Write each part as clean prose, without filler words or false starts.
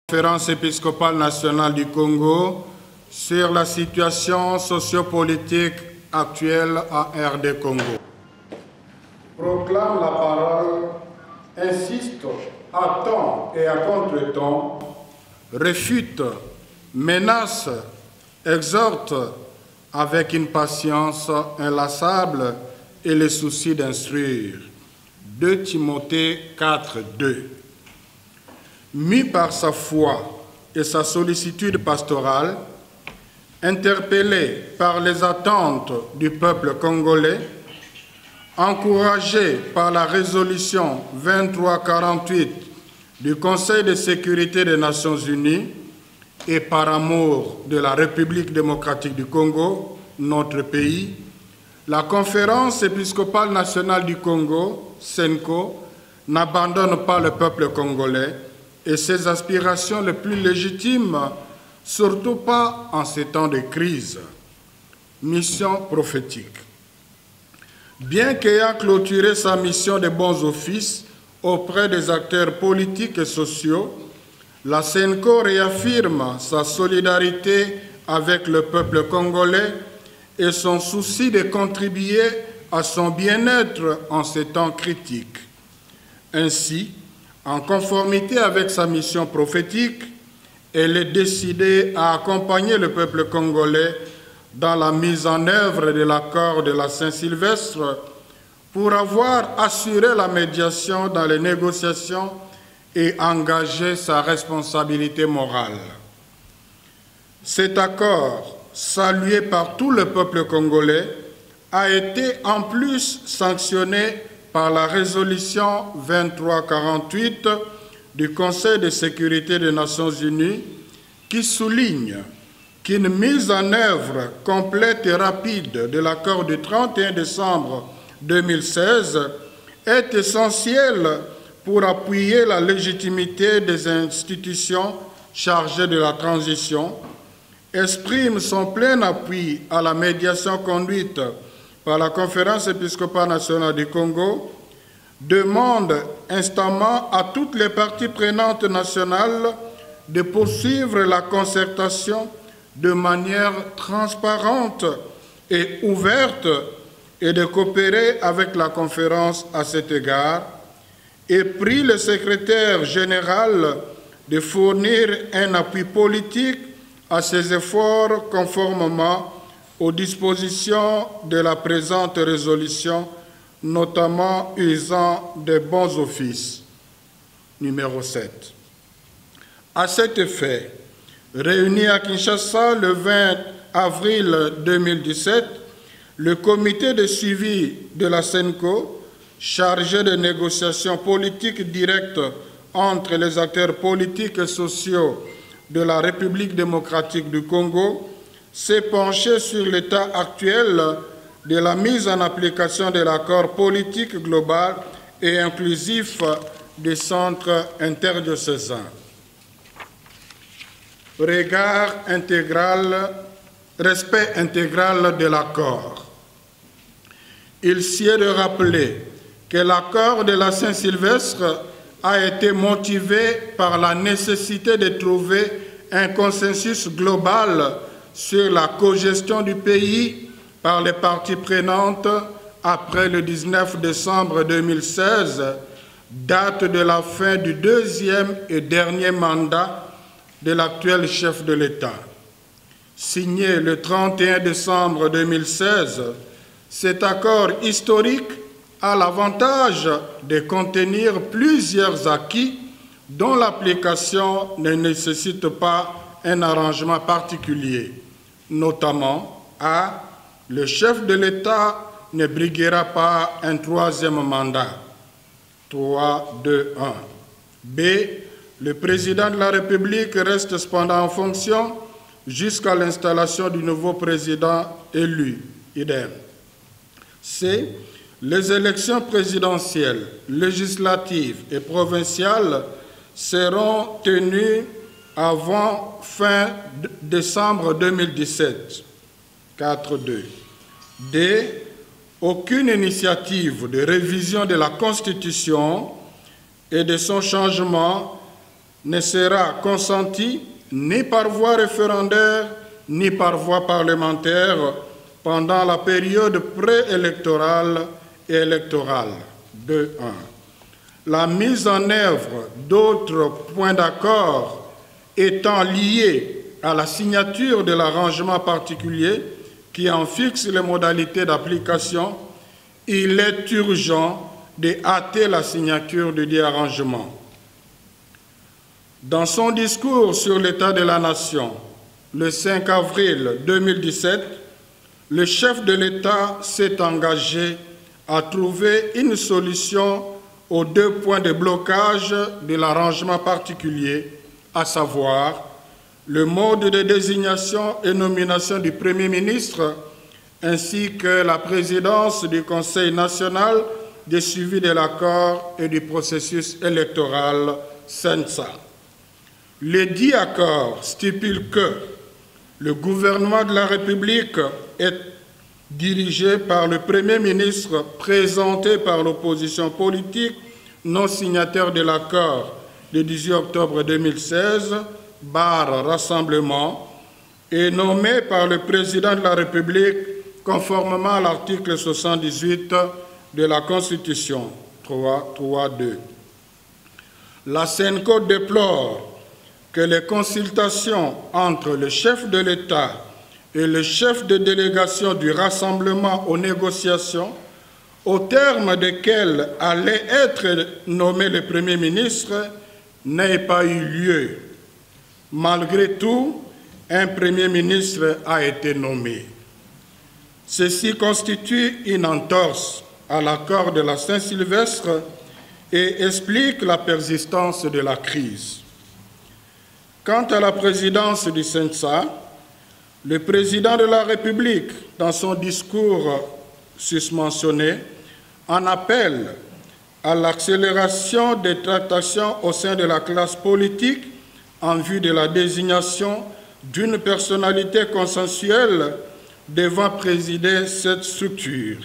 Conférence épiscopale nationale du Congo sur la situation sociopolitique actuelle en RD Congo. Proclame la parole, insiste à temps et à contre-temps, réfute, menace, exhorte avec une patience inlassable et le souci d'instruire. 2 Timothée 4, 2. Mis par sa foi et sa sollicitude pastorale, interpellé par les attentes du peuple congolais, encouragé par la résolution 2348 du Conseil de sécurité des Nations Unies et par amour de la République démocratique du Congo, notre pays, la Conférence épiscopale nationale du Congo, CENCO, n'abandonne pas le peuple congolais et ses aspirations les plus légitimes, surtout pas en ces temps de crise. Mission prophétique. Bien qu'ayant clôturé sa mission de bons offices auprès des acteurs politiques et sociaux, la CENCO réaffirme sa solidarité avec le peuple congolais et son souci de contribuer à son bien-être en ces temps critiques. Ainsi, en conformité avec sa mission prophétique, elle est décidée à accompagner le peuple congolais dans la mise en œuvre de l'accord de la Saint-Sylvestre pour avoir assuré la médiation dans les négociations et engagé sa responsabilité morale. Cet accord, salué par tout le peuple congolais, a été en plus sanctionné par la résolution 2348 du Conseil de sécurité des Nations Unies qui souligne qu'une mise en œuvre complète et rapide de l'accord du 31 décembre 2016 est essentielle pour appuyer la légitimité des institutions chargées de la transition, exprime son plein appui à la médiation conduite par la Conférence épiscopale nationale du Congo, demande instamment à toutes les parties prenantes nationales de poursuivre la concertation de manière transparente et ouverte et de coopérer avec la conférence à cet égard, et prie le secrétaire général de fournir un appui politique à ces efforts conformément aux dispositions de la présente résolution, notamment usant des bons offices. Numéro 7. À cet effet, réuni à Kinshasa le 20 avril 2017, le comité de suivi de la CENCO, chargé de négociations politiques directes entre les acteurs politiques et sociaux de la République démocratique du Congo, s'est penché sur l'état actuel de la mise en application de l'accord politique global et inclusif des centres interdiocésains. Respect intégral de l'accord. Il sied de rappeler que l'accord de la Saint-Sylvestre a été motivé par la nécessité de trouver un consensus global sur la cogestion du pays par les parties prenantes après le 19 décembre 2016, date de la fin du deuxième et dernier mandat de l'actuel chef de l'État. Signé le 31 décembre 2016, cet accord historique a l'avantage de contenir plusieurs acquis dont l'application ne nécessite pas un arrangement particulier. Notamment, A. Le chef de l'État ne briguera pas un troisième mandat. 3, 2, 1. B. Le président de la République reste cependant en fonction jusqu'à l'installation du nouveau président élu. Idem. C. Les élections présidentielles, législatives et provinciales seront tenues avant fin décembre 2017. 4.2. D. Aucune initiative de révision de la Constitution et de son changement ne sera consenti ni par voie référendaire ni par voie parlementaire pendant la période préélectorale et électorale. 2.1. La mise en œuvre d'autres points d'accord étant liés à la signature de l'arrangement particulier qui en fixe les modalités d'application, il est urgent de hâter la signature du dit arrangement. Dans son discours sur l'état de la nation, le 5 avril 2017, le chef de l'État s'est engagé à trouver une solution aux 2 points de blocage de l'arrangement particulier, à savoir le mode de désignation et nomination du Premier ministre, ainsi que la présidence du Conseil national de suivi de l'accord et du processus électoral CENSA. Le dit accord stipule que le gouvernement de la République est dirigé par le Premier ministre présenté par l'opposition politique non signataire de l'accord du 18 octobre 2016, Rassemblement, et nommé par le président de la République conformément à l'article 78 de la Constitution, 3.2. La SENCO déplore que les consultations entre le chef de l'État et le chef de délégation du Rassemblement aux négociations, au terme desquelles allait être nommé le Premier ministre, n'aient pas eu lieu. Malgré tout, un Premier ministre a été nommé. Ceci constitue une entorse à l'accord de la Saint-Sylvestre et explique la persistance de la crise. Quant à la présidence du CENSA, le président de la République, dans son discours susmentionné, en appelle à l'accélération des tractations au sein de la classe politique en vue de la désignation d'une personnalité consensuelle devant présider cette structure.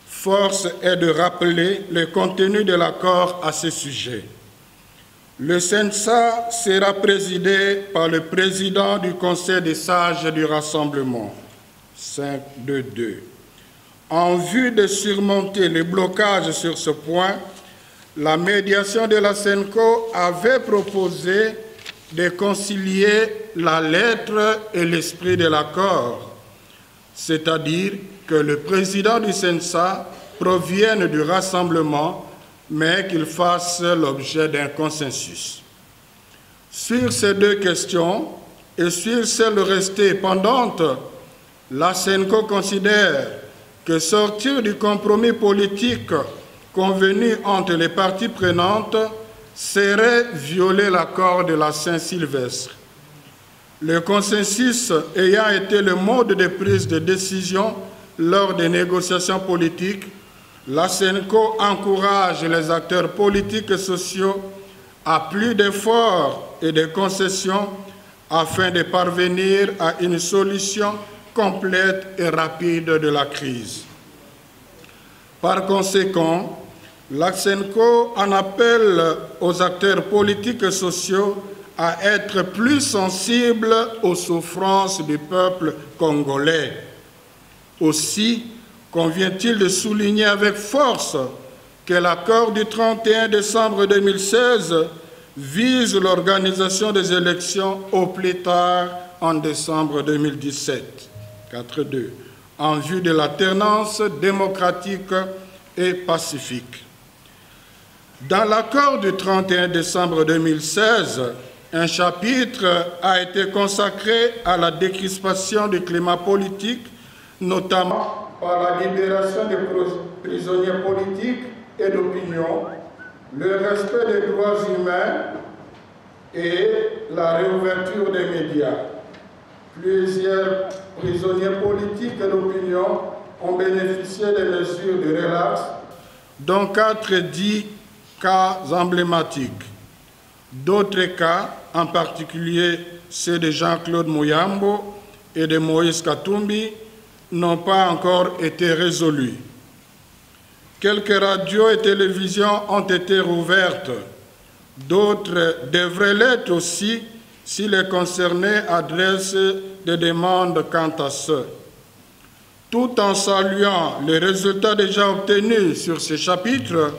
Force est de rappeler le contenu de l'accord à ce sujet. Le CENSA sera présidé par le président du Conseil des sages du Rassemblement, 5.2.2. En vue de surmonter les blocages sur ce point, la médiation de la SENCO avait proposé de concilier la lettre et l'esprit de l'accord, c'est-à-dire que le président du CENSA provienne du Rassemblement, mais qu'il fasse l'objet d'un consensus. Sur ces 2 questions et sur celles restées pendantes, la SENCO considère que sortir du compromis politique convenu entre les parties prenantes serait violer l'accord de la Saint-Sylvestre. Le consensus ayant été le mode de prise de décision lors des négociations politiques, la SENCO encourage les acteurs politiques et sociaux à plus d'efforts et de concessions afin de parvenir à une solution complète et rapide de la crise. Par conséquent, la SENCO en appelle aux acteurs politiques et sociaux à être plus sensibles aux souffrances du peuple congolais. Aussi, convient-il de souligner avec force que l'accord du 31 décembre 2016 vise l'organisation des élections au plus tard en décembre 2017, 4.2, en vue de l'alternance démocratique et pacifique. Dans l'accord du 31 décembre 2016, un chapitre a été consacré à la décrispation du climat politique, notamment par la libération des prisonniers politiques et d'opinion, le respect des droits humains et la réouverture des médias. Plusieurs prisonniers politiques et d'opinion ont bénéficié des mesures de relax, dont 4 dits cas emblématiques. D'autres cas, en particulier ceux de Jean-Claude Mouyambo et de Moïse Katumbi, n'ont pas encore été résolus. Quelques radios et télévisions ont été rouvertes. D'autres devraient l'être aussi si les concernés adressent des demandes quant à ce. Tout en saluant les résultats déjà obtenus sur ces chapitres,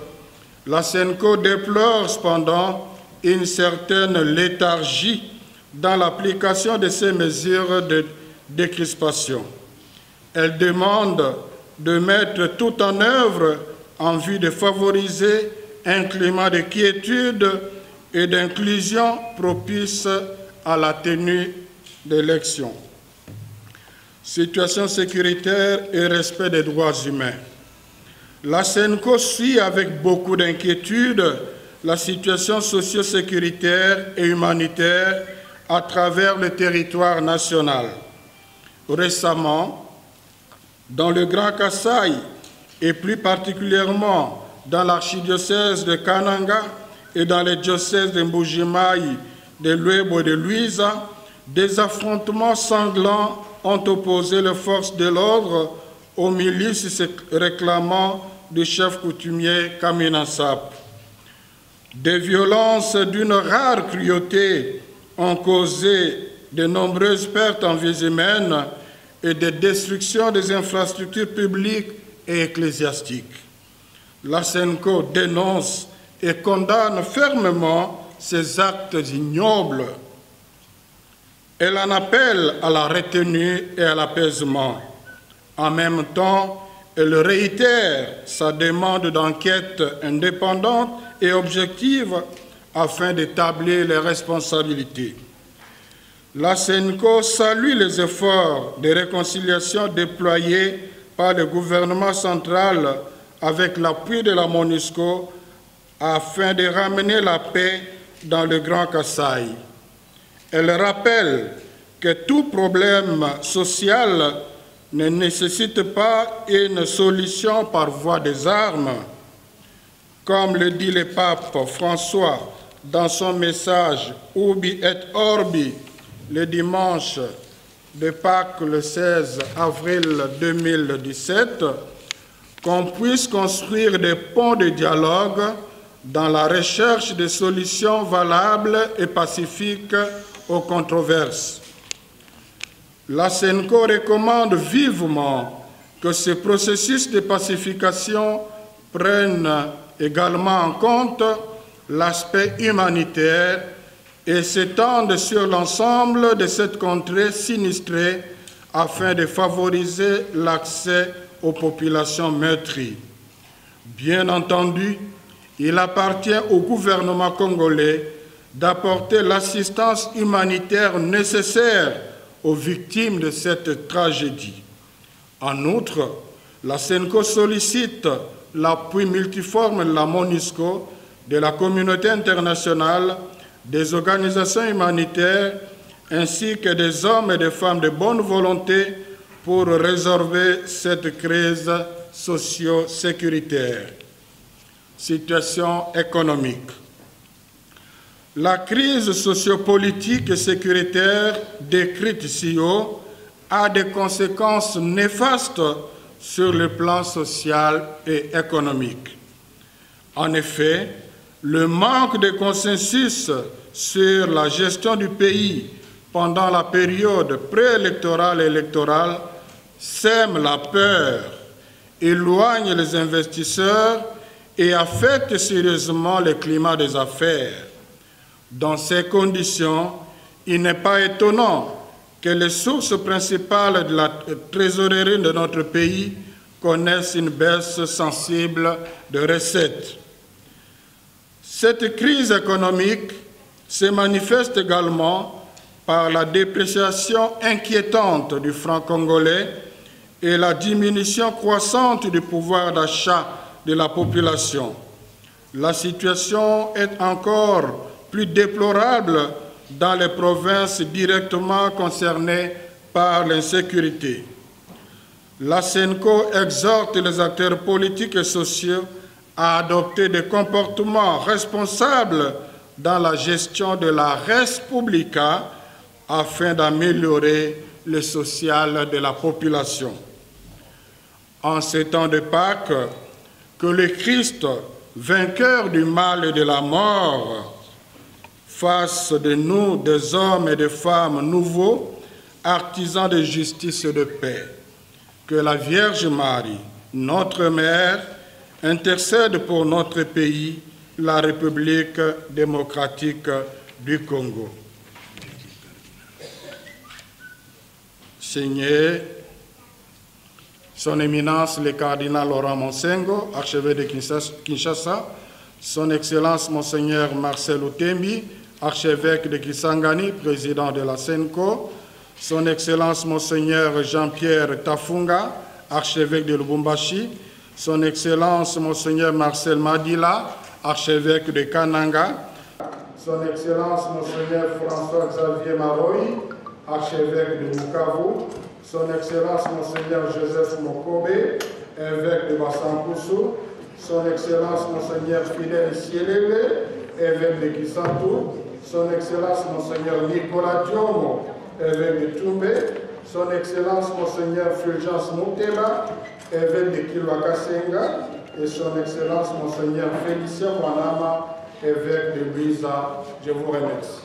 la SENCO déplore cependant une certaine léthargie dans l'application de ces mesures de décrispation. Elle demande de mettre tout en œuvre en vue de favoriser un climat de quiétude et d'inclusion propice à la tenue d'élections. Situation sécuritaire et respect des droits humains. La SENCO suit avec beaucoup d'inquiétude la situation socio-sécuritaire et humanitaire à travers le territoire national. Récemment, dans le Grand Kasaï et plus particulièrement dans l'archidiocèse de Kananga et dans les diocèses de Mbujimayi, de Luebo et de Luiza, des affrontements sanglants ont opposé les forces de l'ordre aux milices réclamant du chef coutumier Kamina Sap. Des violences d'une rare cruauté ont causé de nombreuses pertes en vies humaines et de destruction des infrastructures publiques et ecclésiastiques. La SENCO dénonce et condamne fermement ces actes ignobles. Elle en appelle à la retenue et à l'apaisement. En même temps, elle réitère sa demande d'enquête indépendante et objective afin d'établir les responsabilités. La SENCO salue les efforts de réconciliation déployés par le gouvernement central avec l'appui de la MONUSCO afin de ramener la paix dans le Grand Kasaï. Elle rappelle que tout problème social ne nécessite pas une solution par voie des armes. Comme le dit le pape François dans son message Ubi et Orbi le dimanche de Pâques le 16 avril 2017, qu'on puisse construire des ponts de dialogue dans la recherche de solutions valables et pacifiques aux controverses. La SENCO recommande vivement que ce processus de pacification prenne également en compte l'aspect humanitaire et s'étende sur l'ensemble de cette contrée sinistrée afin de favoriser l'accès aux populations meurtries. Bien entendu, il appartient au gouvernement congolais d'apporter l'assistance humanitaire nécessaire aux victimes de cette tragédie. En outre, la SENCO sollicite l'appui multiforme de la MONUSCO, de la communauté internationale, des organisations humanitaires, ainsi que des hommes et des femmes de bonne volonté pour résorber cette crise socio-sécuritaire. Situation économique. La crise sociopolitique et sécuritaire décrite ici haut a des conséquences néfastes sur le plan social et économique. En effet, le manque de consensus sur la gestion du pays pendant la période préélectorale et électorale sème la peur, éloigne les investisseurs et affecte sérieusement le climat des affaires. Dans ces conditions, il n'est pas étonnant que les sources principales de la trésorerie de notre pays connaissent une baisse sensible de recettes. Cette crise économique se manifeste également par la dépréciation inquiétante du franc congolais et la diminution croissante du pouvoir d'achat de la population. La situation est encore plus déplorable dans les provinces directement concernées par l'insécurité. La SENCO exhorte les acteurs politiques et sociaux à adopter des comportements responsables dans la gestion de la res publica afin d'améliorer le social de la population. En ces temps de Pâques, que le Christ, vainqueur du mal et de la mort, fasse de nous des hommes et des femmes nouveaux, artisans de justice et de paix. Que la Vierge Marie, notre Mère, intercède pour notre pays, la République démocratique du Congo. Signé Son Éminence le cardinal Laurent Monsengo, archevêque de Kinshasa, Son Excellence Monseigneur Marcel Outembi, archevêque de Kisangani, président de la SENCO, Son Excellence Monseigneur Jean-Pierre Tafunga, archevêque de Lubumbashi, Son Excellence Monseigneur Marcel Madila, archevêque de Kananga, Son Excellence Monseigneur François-Xavier Maroy, archevêque de Bukavu, Son Excellence Monseigneur Joseph Mokobe, évêque de Bassankusu, Son Excellence Monseigneur Fidèle Sielele, évêque de Kisantu, Son Excellence Monseigneur Nicolas Diomo, évêque de Toumbé, Son Excellence Monseigneur Fulgence Mouteba, évêque de Kilwakasenga, et Son Excellence Monseigneur Félicien Wanama, évêque de Luisa. Je vous remercie.